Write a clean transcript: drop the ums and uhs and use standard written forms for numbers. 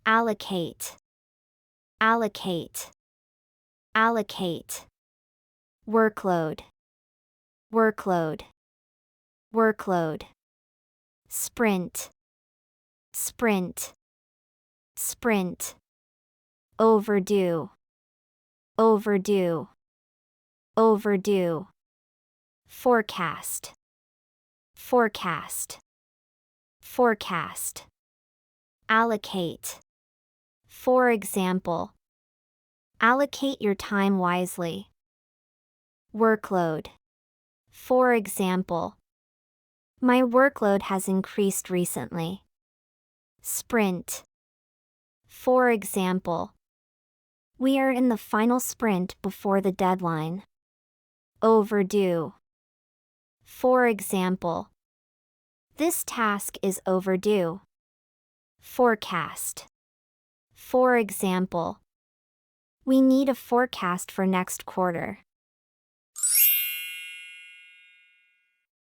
allocate, allocate, allocate. Workload, workload, workload. Sprint, sprint, sprint. Overdue, overdue, overdue. Forecast, forecast, forecast. Allocate. For example, allocate your time wisely. Workload. For example, my workload has increased recently. Sprint. For example, we are in the final sprint before the deadline. Overdue. For example, this task is overdue. Forecast. For example, we need a forecast for next quarter.